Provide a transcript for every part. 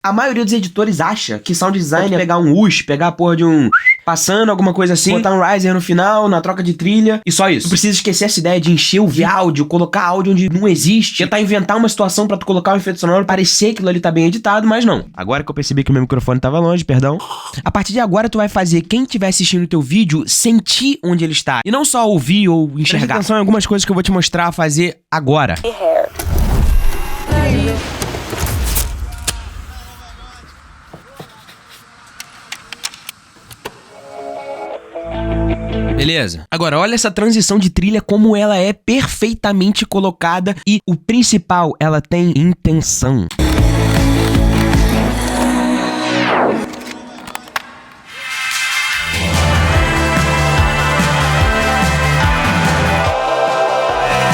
A maioria dos editores acha que sound design é pegar um whoosh, pegar a porra de um passando, alguma coisa assim, botar um riser no final, na troca de trilha, e só isso. Tu precisa esquecer essa ideia de encher o áudio, colocar áudio onde não existe, tentar inventar uma situação pra tu colocar um efeito sonoro, parecer que aquilo ali tá bem editado, mas não. Agora que eu percebi que o meu microfone tava longe, perdão. A partir de agora tu vai fazer quem estiver assistindo o teu vídeo sentir onde ele está, e não só ouvir ou enxergar. Presta atenção em algumas coisas que eu vou te mostrar a fazer agora. Beleza? Agora, olha essa transição de trilha, como ela é perfeitamente colocada e, o principal, ela tem intenção.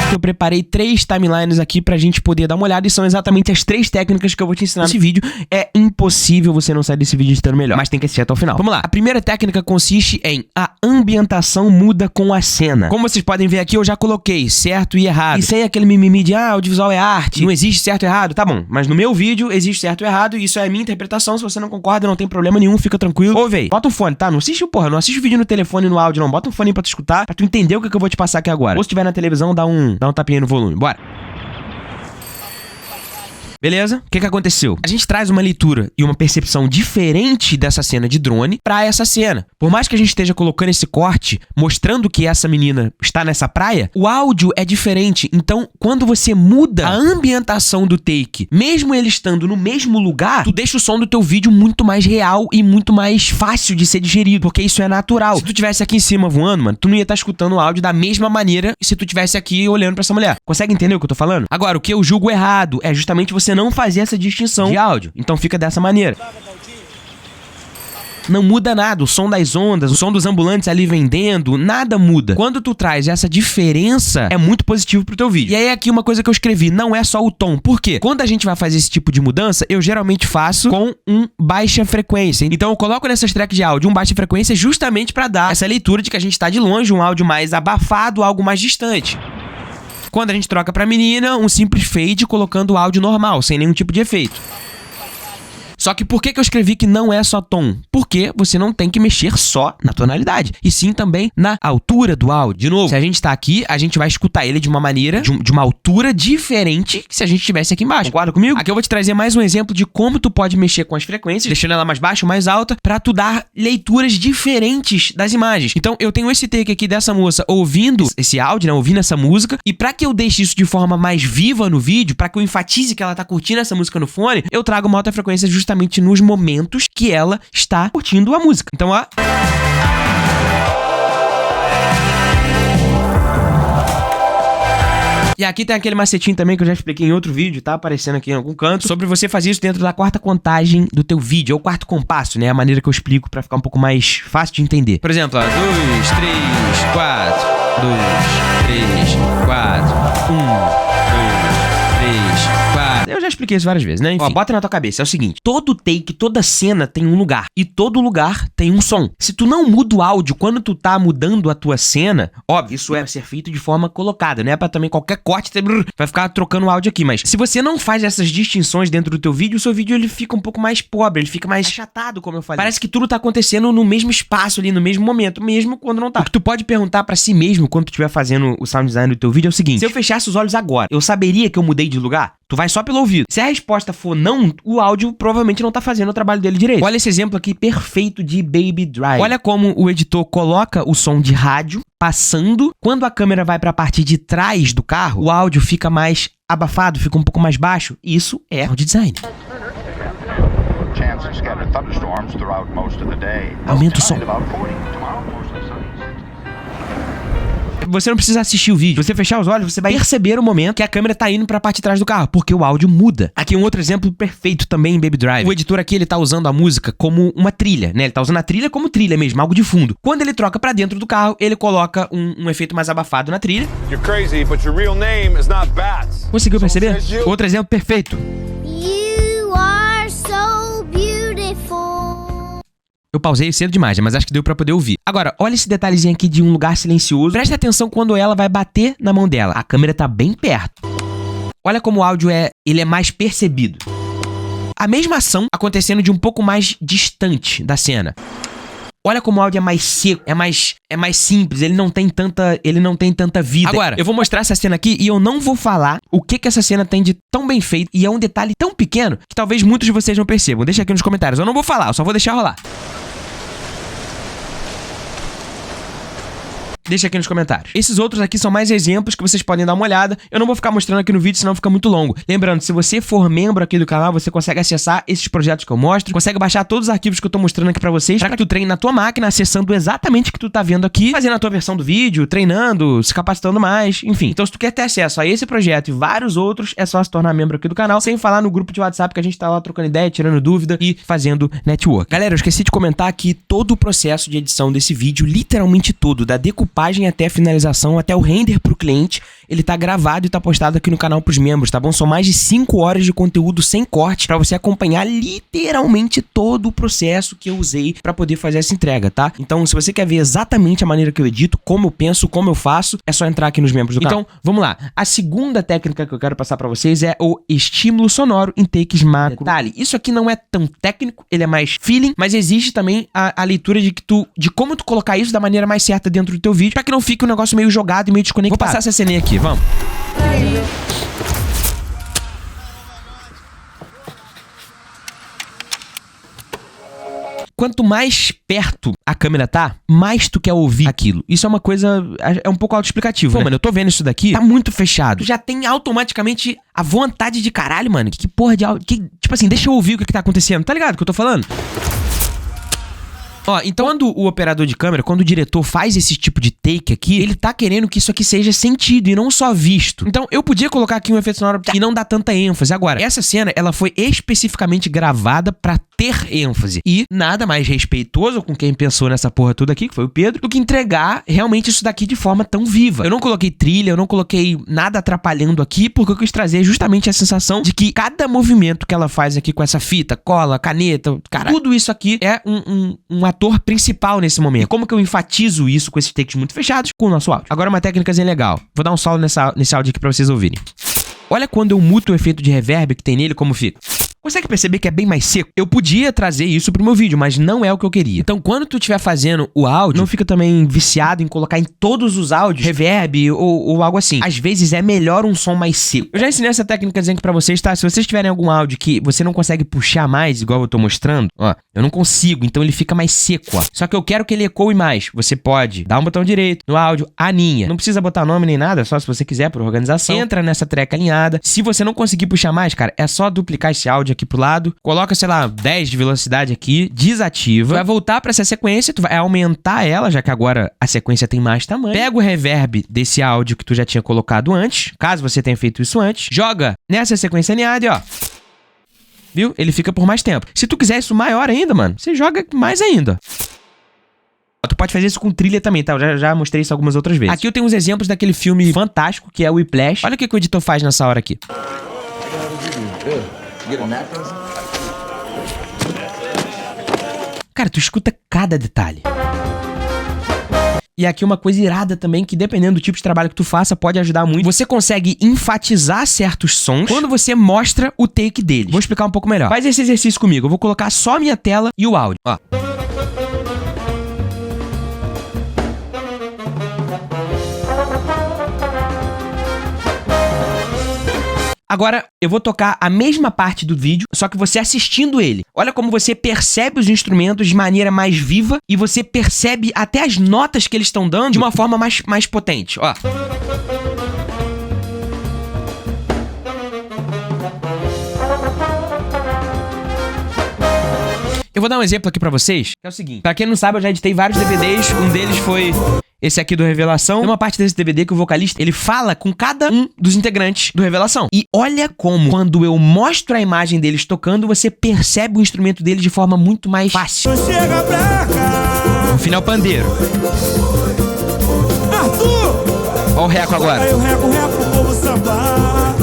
Eu preparei 3 timelines aqui pra gente poder dar uma olhada e são exatamente as 3 técnicas que eu vou te ensinar nesse vídeo. É impossível você não sair desse vídeo estando melhor, mas tem que assistir até o final. Vamos lá. A primeira técnica consiste em a ambientação muda com a cena. Como vocês podem ver aqui, eu já coloquei certo e errado. E sem aquele mimimi de, audiovisual é arte, não existe certo e errado. Tá bom, mas no meu vídeo existe certo e errado e isso é a minha interpretação. Se você não concorda, não tem problema nenhum, fica tranquilo. Ô, véi, bota um fone, tá? Não assiste, não assiste o vídeo no telefone e no áudio, não. Bota um fone pra tu escutar, pra tu entender o que eu vou te passar aqui agora. Ou se tiver na televisão, dá um tapinha no volume. Bora. Beleza? O que aconteceu? A gente traz uma leitura e uma percepção diferente dessa cena de drone pra essa cena. Por mais que a gente esteja colocando esse corte, mostrando que essa menina está nessa praia, o áudio é diferente. Então, quando você muda a ambientação do take, mesmo ele estando no mesmo lugar, tu deixa o som do teu vídeo muito mais real e muito mais fácil de ser digerido, porque isso é natural. Se tu tivesse aqui em cima voando, mano, tu não ia estar escutando o áudio da mesma maneira se tu tivesse aqui olhando pra essa mulher. Consegue entender o que eu tô falando? Agora, o que eu julgo errado é justamente você não fazer essa distinção de áudio. Então fica dessa maneira. Não muda nada, o som das ondas, o som dos ambulantes ali vendendo, nada muda. Quando tu traz essa diferença, é muito positivo pro teu vídeo. E aí aqui uma coisa que eu escrevi, não é só o tom. Por quê? Quando a gente vai fazer esse tipo de mudança, eu geralmente faço com baixa frequência. Então eu coloco nessas tracks de áudio baixa frequência justamente pra dar essa leitura de que a gente tá de longe, um áudio mais abafado, algo mais distante. Quando a gente troca pra menina, um simples fade colocando o áudio normal, sem nenhum tipo de efeito. Só que por que eu escrevi que não é só tom? Porque você não tem que mexer só na tonalidade, e sim também na altura do áudio. De novo, se a gente tá aqui, a gente vai escutar ele de uma maneira, de uma altura diferente que se a gente estivesse aqui embaixo. Concorda comigo? Aqui eu vou te trazer mais um exemplo de como tu pode mexer com as frequências, deixando ela mais baixa ou mais alta, pra tu dar leituras diferentes das imagens. Então eu tenho esse take aqui dessa moça ouvindo esse áudio, né, ouvindo essa música, e pra que eu deixe isso de forma mais viva no vídeo, pra que eu enfatize que ela tá curtindo essa música no fone, eu trago uma alta frequência justamente nos momentos que ela está curtindo a música. Então, ó. E aqui tem aquele macetinho também que eu já expliquei em outro vídeo, tá aparecendo aqui em algum canto, sobre você fazer isso dentro da 4ª contagem do teu vídeo, ou 4º compasso, né? A maneira que eu explico pra ficar um pouco mais fácil de entender. Por exemplo, ó, 2, 3, 4, 2, 3, 4, 1, 2, 3, 4. Eu já expliquei isso várias vezes, né? Enfim, ó, bota na tua cabeça, é o seguinte, todo take, toda cena tem um lugar, e todo lugar tem um som. Se tu não muda o áudio quando tu tá mudando a tua cena, óbvio, isso é ser feito de forma colocada, não é pra também qualquer corte, vai ficar trocando o áudio aqui, mas se você não faz essas distinções dentro do teu vídeo, o seu vídeo ele fica um pouco mais pobre, ele fica mais achatado, como eu falei. Parece que tudo tá acontecendo no mesmo espaço ali, no mesmo momento, mesmo quando não tá. O que tu pode perguntar pra si mesmo quando tu estiver fazendo o sound design do teu vídeo é o seguinte, se eu fechasse os olhos agora, eu saberia que eu mudei de lugar? Tu vai só pelo ouvido. Se a resposta for não, o áudio provavelmente não tá fazendo o trabalho dele direito. Olha esse exemplo aqui perfeito de Baby Drive. Olha como o editor coloca o som de rádio passando. Quando a câmera vai pra parte de trás do carro, o áudio fica mais abafado, fica um pouco mais baixo. Isso é sound design. Aumenta o som. Você não precisa assistir o vídeo. Se você fechar os olhos, você vai perceber o momento que a câmera tá indo pra parte de trás do carro, porque o áudio muda. Aqui um outro exemplo perfeito também em Baby Drive. O editor aqui, ele tá usando a música como uma trilha, né? Ele tá usando a trilha como trilha mesmo, algo de fundo. Quando ele troca pra dentro do carro, ele coloca um efeito mais abafado na trilha. You're crazy, but your real name is not Bats. Conseguiu perceber? Outro exemplo perfeito. You are so beautiful. Eu pausei cedo demais, mas acho que deu pra poder ouvir. Agora, olha esse detalhezinho aqui de um lugar silencioso. Presta atenção quando ela vai bater na mão dela. A câmera tá bem perto. Olha como o áudio ele é mais percebido. a mesma ação acontecendo de um pouco mais distante da cena. Olha como o áudio é mais seco, é mais simples, ele não tem tanta vida. Agora, eu vou mostrar essa cena aqui e eu não vou falar o que essa cena tem de tão bem feito, e é um detalhe tão pequeno que talvez muitos de vocês não percebam. Deixa aqui nos comentários. Eu não vou falar, eu só vou deixar rolar. Deixa aqui nos comentários. Esses outros aqui são mais exemplos que vocês podem dar uma olhada. Eu não vou ficar mostrando aqui no vídeo, senão fica muito longo. Lembrando, se você for membro aqui do canal, você consegue acessar esses projetos que eu mostro, consegue baixar todos os arquivos que eu tô mostrando aqui pra vocês, pra que tu treine na tua máquina, acessando exatamente o que tu tá vendo aqui, fazendo a tua versão do vídeo, treinando, se capacitando mais, enfim. Então, se tu quer ter acesso a esse projeto e vários outros, é só se tornar membro aqui do canal, sem falar no grupo de WhatsApp que a gente tá lá trocando ideia, tirando dúvida e fazendo network. Galera, eu esqueci de comentar aqui todo o processo de edição desse vídeo, literalmente todo, da decupagem até a finalização, até o render pro cliente, ele tá gravado e tá postado aqui no canal pros membros, tá bom? São mais de 5 horas de conteúdo sem corte pra você acompanhar literalmente todo o processo que eu usei pra poder fazer essa entrega, tá? Então, se você quer ver exatamente a maneira que eu edito, como eu penso, como eu faço, é só entrar aqui nos membros do canal. Então, vamos lá. A segunda técnica que eu quero passar pra vocês é o estímulo sonoro em takes macro. Detalhe, isso aqui não é tão técnico, ele é mais feeling, mas existe também a leitura de como tu colocar isso da maneira mais certa dentro do teu vídeo, pra que não fique um negócio meio jogado e meio desconectado. Vou passar essa ceninha aqui, vamos. Quanto mais perto a câmera tá, mais tu quer ouvir aquilo. Isso é uma coisa, é um pouco autoexplicativo, né? Mano, eu tô vendo isso daqui, tá muito fechado. Tu já tem automaticamente a vontade de caralho, mano. Que porra de áudio, tipo assim, deixa eu ouvir o que tá acontecendo. Tá ligado o que eu tô falando? Ó, então quando o operador de câmera, quando o diretor faz esse tipo de take aqui, ele tá querendo que isso aqui seja sentido e não só visto. Então eu podia colocar aqui um efeito sonoro que não dá tanta ênfase. Agora, essa cena, ela foi especificamente gravada pra ter ênfase. E nada mais respeitoso com quem pensou nessa porra toda aqui, que foi o Pedro, do que entregar realmente isso daqui de forma tão viva. Eu não coloquei trilha, eu não coloquei nada atrapalhando aqui, porque eu quis trazer justamente a sensação de que cada movimento que ela faz aqui com essa fita, cola, caneta, cara, tudo isso aqui é um ator principal nesse momento. E como que eu enfatizo isso com esses takes muito fechados? Com o nosso áudio. Agora uma técnicazinha legal. Vou dar um solo nesse áudio aqui pra vocês ouvirem. Olha quando eu muto o efeito de reverb que tem nele, como fica. Consegue perceber que é bem mais seco? Eu podia trazer isso pro meu vídeo, mas não é o que eu queria. Então, quando tu estiver fazendo o áudio, não fica também viciado em colocar em todos os áudios reverb ou algo assim. Às vezes é melhor um som mais seco. Eu já ensinei essa técnica aqui pra vocês, tá? Se vocês tiverem algum áudio que você não consegue puxar mais, igual eu tô mostrando, ó, eu não consigo, então ele fica mais seco, ó. Só que eu quero que ele ecoe mais. Você pode dar um botão direito no áudio, aninha. Não precisa botar nome nem nada, só se você quiser, por organização. Entra nessa treca alinhada. Se você não conseguir puxar mais, cara, é só duplicar esse áudio aqui pro lado, coloca, sei lá, 10 de velocidade aqui, desativa, vai voltar pra essa sequência, tu vai aumentar ela, já que agora a sequência tem mais tamanho, pega o reverb desse áudio que tu já tinha colocado antes, caso você tenha feito isso antes, joga nessa sequência alinhada e ó, viu? Ele fica por mais tempo. Se tu quiser isso maior ainda, mano, você joga mais ainda. Tu pode fazer isso com trilha também, tá? Eu já mostrei isso algumas outras vezes. Aqui eu tenho uns exemplos daquele filme fantástico que é o Whiplash. Olha o que o editor faz nessa hora aqui. Cara, tu escuta cada detalhe. E aqui uma coisa irada também, que dependendo do tipo de trabalho que tu faça, pode ajudar muito. Você consegue enfatizar certos sons quando você mostra o take dele. Vou explicar um pouco melhor. Faz esse exercício comigo. Eu vou colocar só a minha tela e o áudio. Ó. Agora, eu vou tocar a mesma parte do vídeo, só que você assistindo ele. Olha como você percebe os instrumentos de maneira mais viva e você percebe até as notas que eles estão dando de uma forma mais potente, ó. Eu vou dar um exemplo aqui pra vocês, que é o seguinte. Pra quem não sabe, eu já editei vários DVDs, um deles foi esse aqui do Revelação. Tem uma parte desse DVD que o vocalista, ele fala com cada um dos integrantes do Revelação. E olha como, quando eu mostro a imagem deles tocando, você percebe o instrumento deles de forma muito mais fácil. Chega pra cá. No final, pandeiro. Arthur! Ó o reco agora. Aí o reco pro povo sambar.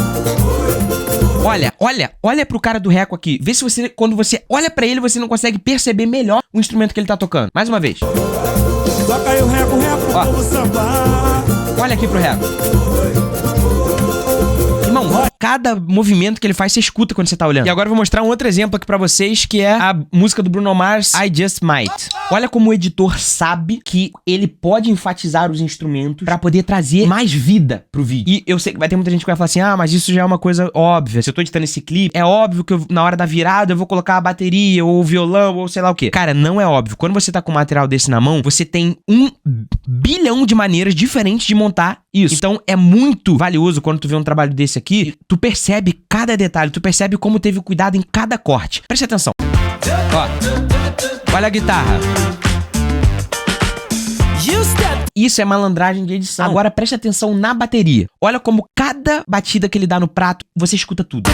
Olha pro cara do reco aqui. Vê se você, quando você olha pra ele, você não consegue perceber melhor o instrumento que ele tá tocando. Mais uma vez. Toca aí o reco pro povo sambar. Olha aqui pro reco. Irmão, cada movimento que ele faz, você escuta quando você tá olhando. E agora eu vou mostrar um outro exemplo aqui pra vocês, que é a música do Bruno Mars, I Just Might. Olha como o editor sabe que ele pode enfatizar os instrumentos pra poder trazer mais vida pro vídeo. E eu sei que vai ter muita gente que vai falar assim, mas isso já é uma coisa óbvia. Se eu tô editando esse clipe, é óbvio que na hora da virada eu vou colocar a bateria, ou o violão, ou sei lá o quê. Cara, não é óbvio. Quando você tá com um material desse na mão, você tem 1 bilhão de maneiras diferentes de montar isso. Então é muito valioso quando tu vê um trabalho desse aqui, tu percebe cada detalhe, tu percebe como teve cuidado em cada corte. Preste atenção. Ó, olha a guitarra. Isso é malandragem de edição. Agora preste atenção na bateria. Olha como cada batida que ele dá no prato, você escuta tudo.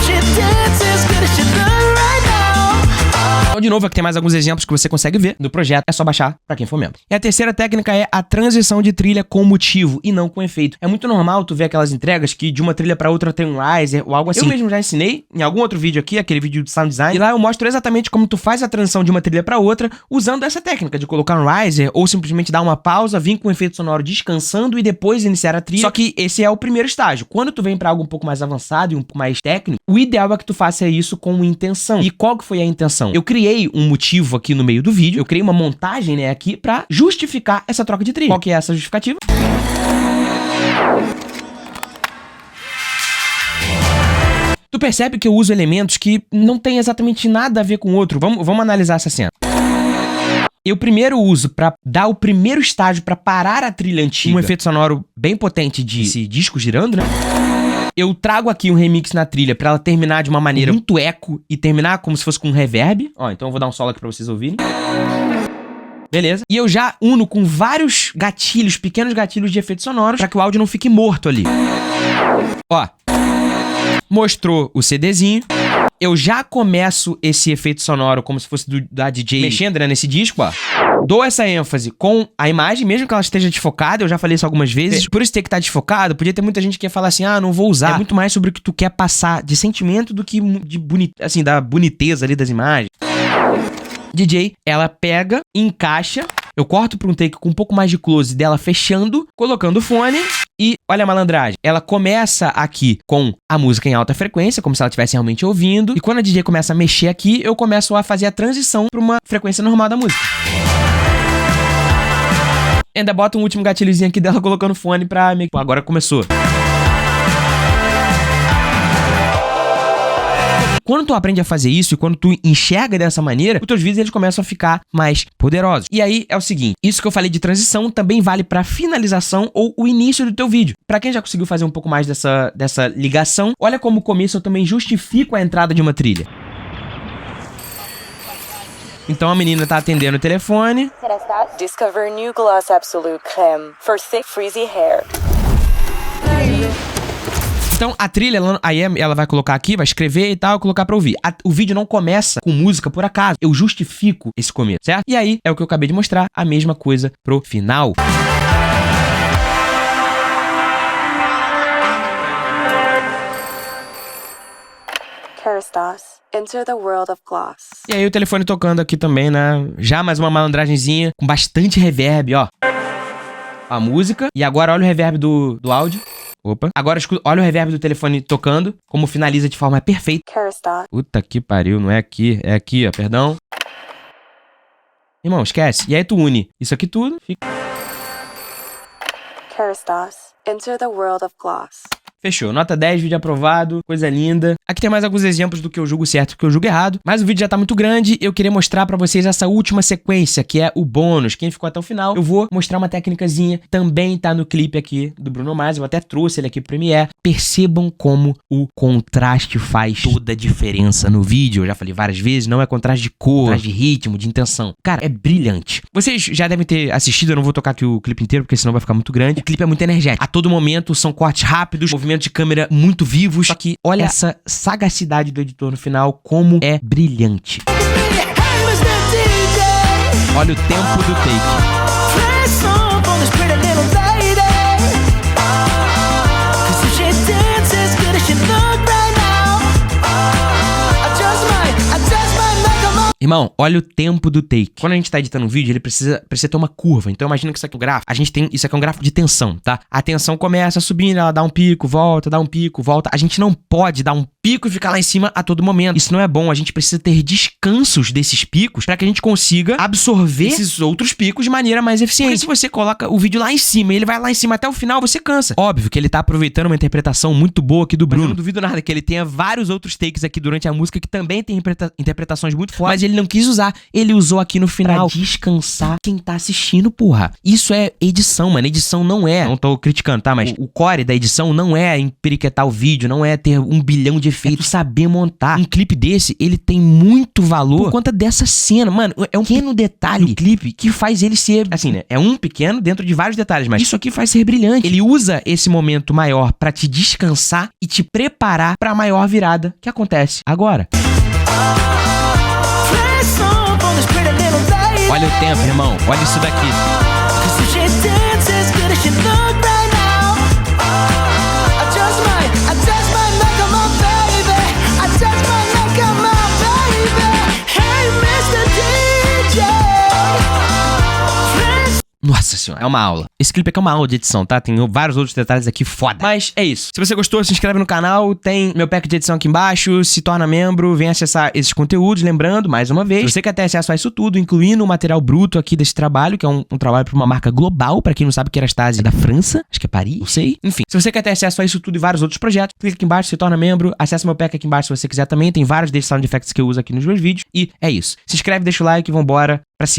Então, de novo, aqui tem mais alguns exemplos que você consegue ver no projeto. É só baixar pra quem for membro. E a terceira técnica é a transição de trilha com motivo e não com efeito. É muito normal tu ver aquelas entregas que de uma trilha pra outra tem um riser ou algo assim. Eu mesmo já ensinei em algum outro vídeo aqui, aquele vídeo de sound design, e lá eu mostro exatamente como tu faz a transição de uma trilha pra outra usando essa técnica de colocar um riser ou simplesmente dar uma pausa, vir com um efeito sonoro descansando e depois iniciar a trilha. Só que esse é o primeiro estágio. Quando tu vem pra algo um pouco mais avançado e um pouco mais técnico, o ideal é que tu faça isso com intenção. E qual que foi a intenção? Eu criei um motivo aqui no meio do vídeo, eu criei uma montagem, né, aqui pra justificar essa troca de trilha. Qual que é essa justificativa? Tu percebe que eu uso elementos que não tem exatamente nada a ver com o outro. Vamos analisar essa cena. Eu primeiro uso pra dar o primeiro estágio pra parar a trilha antiga, um efeito sonoro bem potente de esse disco girando, né? Eu trago aqui um remix na trilha pra ela terminar de uma maneira muito eco e terminar como se fosse com um reverb. Ó, então eu vou dar um solo aqui pra vocês ouvirem. Beleza. E eu já uno com vários gatilhos, pequenos gatilhos de efeitos sonoros, pra que o áudio não fique morto ali. Ó. Mostrou o CDzinho. Eu já começo esse efeito sonoro como se fosse da DJ mexendo, né, nesse disco, ó. Dou essa ênfase com a imagem, mesmo que ela esteja desfocada, eu já falei isso algumas vezes. Por isso ter que estar desfocado, podia ter muita gente que ia falar assim, não vou usar. É muito mais sobre o que tu quer passar de sentimento do que assim, da boniteza ali das imagens. DJ, ela pega, encaixa, eu corto pra um take com um pouco mais de close dela fechando, colocando o fone e olha a malandragem. Ela começa aqui com a música em alta frequência, como se ela estivesse realmente ouvindo, e quando a DJ começa a mexer aqui, eu começo a fazer a transição pra uma frequência normal da música. Ainda bota um último gatilhozinho aqui dela colocando fone pra... Agora começou. Quando tu aprende a fazer isso e quando tu enxerga dessa maneira, os teus vídeos eles começam a ficar mais poderosos. E aí é o seguinte, isso que eu falei de transição também vale pra finalização ou o início do teu vídeo. Pra quem já conseguiu fazer um pouco mais dessa ligação, olha como o começo eu também justifico a entrada de uma trilha. Então a menina tá atendendo o telefone. Discover New Gloss Absolute Creme for thick frizzy hair. Então, a trilha, ela vai colocar aqui, vai escrever e tal, colocar pra ouvir. O vídeo não começa com música por acaso. Eu justifico esse começo, certo? E aí, é o que eu acabei de mostrar, a mesma coisa pro final. Kerastase, enter the world of gloss. E aí, o telefone tocando aqui também, né? Já mais uma malandragenzinha, com bastante reverb, ó. A música. E agora, olha o reverb do áudio. Opa. Agora olha o reverb do telefone tocando, como finaliza de forma perfeita. Kerastase. Puta que pariu, não é aqui, é aqui, ó, perdão. Irmão, esquece. E aí tu une isso aqui tudo, fica... Kerastase, enter the world of gloss. Fechou. Nota 10, vídeo aprovado, coisa linda. Aqui tem mais alguns exemplos do que eu julgo certo e do que eu julgo errado. Mas o vídeo já tá muito grande. Eu queria mostrar pra vocês essa última sequência, que é o bônus. Quem ficou até o final, eu vou mostrar uma técnicazinha. Também tá no clipe aqui do Bruno Mars. Eu até trouxe ele aqui pro Premiere. Percebam como o contraste faz toda a diferença no vídeo. Eu já falei várias vezes, não é contraste de cor, contraste de ritmo, de intenção. Cara, é brilhante. Vocês já devem ter assistido, eu não vou tocar aqui o clipe inteiro, porque senão vai ficar muito grande. O clipe é muito energético. A todo momento são cortes rápidos, movimentos de câmera muito vivos. Só que olha essa sagacidade do editor no final, como é brilhante. Olha o tempo do take. Irmão, olha o tempo do take. Quando a gente tá editando um vídeo, ele precisa ter uma curva. Então imagina que isso aqui é um gráfico. Isso aqui é um gráfico de tensão, tá? A tensão começa subindo, ela dá um pico, volta, dá um pico, volta. A gente não pode dar um pico e ficar lá em cima a todo momento. Isso não é bom. A gente precisa ter descansos desses picos para que a gente consiga absorver esses outros picos de maneira mais eficiente. Porque se você coloca o vídeo lá em cima e ele vai lá em cima até o final, você cansa. Óbvio que ele tá aproveitando uma interpretação muito boa aqui do Bruno. Mas eu não duvido nada que ele tenha vários outros takes aqui durante a música que também tem interpretações muito fortes, mas ele não quis usar. Ele usou aqui no final pra descansar quem tá assistindo, porra. Isso é edição, mano. Edição não é... Não tô criticando, tá? Mas o core da edição não é empiriquetar o vídeo, não é ter 1 bilhão de efeitos, saber montar. Um clipe desse, ele tem muito valor por conta dessa cena. Mano, é um pequeno detalhe do clipe que faz ele ser... Assim, né? É um pequeno dentro de vários detalhes, mas isso aqui faz ser brilhante. Ele usa esse momento maior pra te descansar e te preparar pra maior virada que acontece agora. Olha o tempo, irmão. Olha isso daqui. Nossa senhora, é uma aula. Esse clipe aqui é uma aula de edição, tá? Tem vários outros detalhes aqui foda. Mas é isso. Se você gostou, se inscreve no canal. Tem meu pack de edição aqui embaixo. Se torna membro, vem acessar esses conteúdos. Lembrando, mais uma vez, se você quer ter acesso a isso tudo, incluindo o material bruto aqui desse trabalho, que é um trabalho para uma marca global. Pra quem não sabe, Kerastase é da França. Acho que é Paris, não sei. Enfim, se você quer ter acesso a isso tudo e vários outros projetos, clica aqui embaixo, se torna membro. Acessa meu pack aqui embaixo se você quiser também. Tem vários desses sound effects que eu uso aqui nos meus vídeos. E é isso. Se inscreve, deixa o like e vambora pra cima.